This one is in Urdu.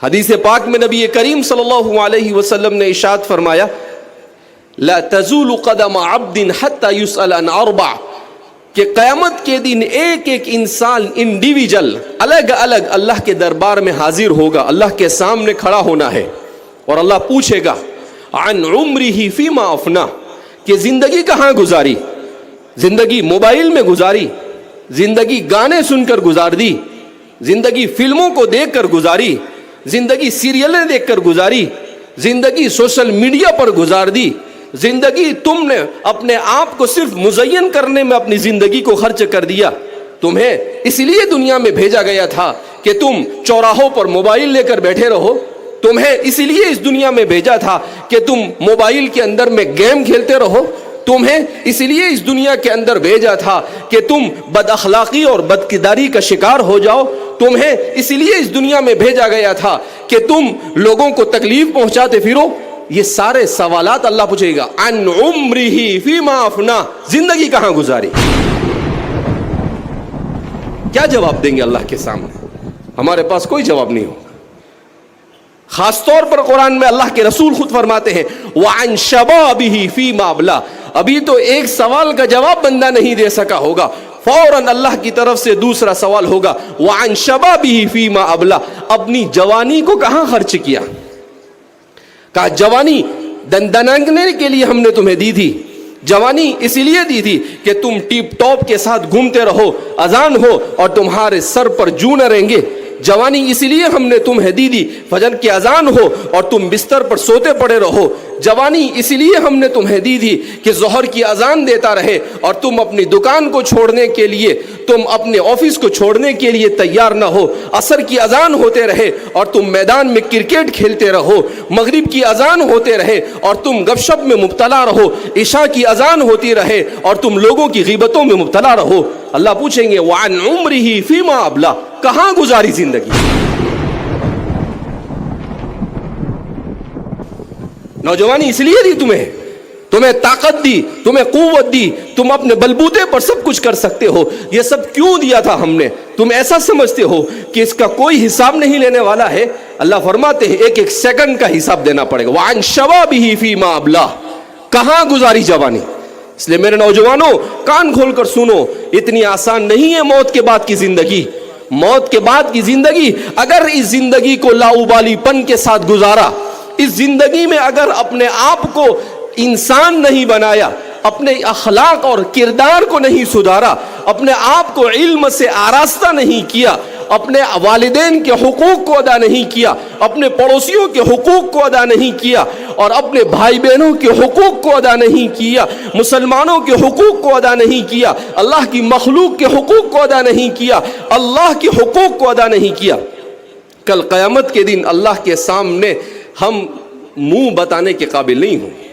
حدیث پاک میں نبی کریم صلی اللہ علیہ وسلم نے ارشاد فرمایا لا تزول قدم عبد حتى يسأل عن اربع، کہ قیامت کے دن ایک ایک انسان انڈیویجل الگ الگ اللہ کے دربار میں حاضر ہوگا، اللہ کے سامنے کھڑا ہونا ہے، اور اللہ پوچھے گا عن عمره فيما افنى، کہ زندگی کہاں گزاری، زندگی موبائل میں گزاری، زندگی گانے سن کر گزار دی، زندگی فلموں کو دیکھ کر گزاری، زندگی سیریلیں دیکھ کر گزاری، زندگی سوشل میڈیا پر گزار دی، زندگی تم نے اپنے آپ کو صرف مزین کرنے میں اپنی زندگی کو خرچ کر دیا۔ تمہیں اس لیے دنیا میں بھیجا گیا تھا کہ تم چوراہوں پر موبائل لے کر بیٹھے رہو، تمہیں اس لیے اس دنیا میں بھیجا تھا کہ تم موبائل کے اندر میں گیم کھیلتے رہو، تمہیں اس لیے اس دنیا کے اندر بھیجا تھا کہ تم بد اخلاقی اور بدکرداری کا شکار ہو جاؤ، تمہیں اس لیے اس دنیا میں بھیجا گیا تھا کہ تم لوگوں کو تکلیف پہنچاتے پھرو۔ یہ سارے سوالات اللہ پوچھے گا عن عمرہ فیما افنا، زندگی کہاں گزاری۔ کیا جواب دیں گے اللہ کے سامنے؟ ہمارے پاس کوئی جواب نہیں ہوگا۔ خاص طور پر قرآن میں اللہ کے رسول خود فرماتے ہیں وعن شبابہ فیما ابلا، ابھی تو ایک سوال کا جواب بندہ نہیں دے سکا ہوگا، فوراً اللہ کی طرف سے دوسرا سوال ہوگا وعن شبابہ فیما ابلا، اپنی جوانی کو کہاں خرچ کیا۔ کہا جوانی دندنانے کے لیے ہم نے تمہیں دی تھی، جوانی اس لیے دی تھی کہ تم ٹیپ ٹاپ کے ساتھ گھومتے رہو، اذان ہو اور تمہارے سر پر جو نہ رہیں گے، جوانی اس لیے ہم نے تمہیں دی فجر کی اذان ہو اور تم بستر پر سوتے پڑے رہو، جوانی اس لیے ہم نے تمہیں دی کہ ظہر کی اذان دیتا رہے اور تم اپنی دکان کو چھوڑنے کے لیے، تم اپنے آفس کو چھوڑنے کے لیے تیار نہ ہو، عصر کی اذان ہوتے رہے اور تم میدان میں کرکٹ کھیلتے رہو، مغرب کی اذان ہوتے رہے اور تم گپ شپ میں مبتلا رہو، عشاء کی اذان ہوتی رہے اور تم لوگوں کی غیبتوں میں مبتلا رہو۔ اللہ پوچھیں گے وعن عمرہ فیما ابلا، کہاں گزاری زندگی۔ نوجوانی اس لیے دی تمہیں طاقت دی، تمہیں قوت دی، تم اپنے بلبوتے پر سب کچھ کر سکتے ہو، یہ سب کیوں دیا تھا ہم نے؟ تم ایسا سمجھتے ہو کہ اس کا کوئی حساب نہیں لینے والا ہے؟ اللہ فرماتے ہیں ایک ایک سیکنڈ کا حساب دینا پڑے گا۔ وعن شبابہ فیما ابلا، کہاں گزاری جوانی۔ اس لیے میرے نوجوانوں کان کھول کر سنو، اتنی آسان نہیں ہے موت کے بعد کی زندگی۔ موت کے بعد کی زندگی، اگر اس زندگی کو لاؤبالی پن کے ساتھ گزارا، اس زندگی میں اگر اپنے آپ کو انسان نہیں بنایا، اپنے اخلاق اور کردار کو نہیں سدھارا، اپنے آپ کو علم سے آراستہ نہیں کیا، اپنے والدین کے حقوق کو ادا نہیں کیا، اپنے پڑوسیوں کے حقوق کو ادا نہیں کیا، اور اپنے بھائی بہنوں کے حقوق کو ادا نہیں کیا، مسلمانوں کے حقوق کو ادا نہیں کیا، اللہ کی مخلوق کے حقوق کو ادا نہیں کیا، اللہ کے حقوق کو ادا نہیں کیا، کل قیامت کے دن اللہ کے سامنے ہم منہ بتانے کے قابل نہیں ہوں۔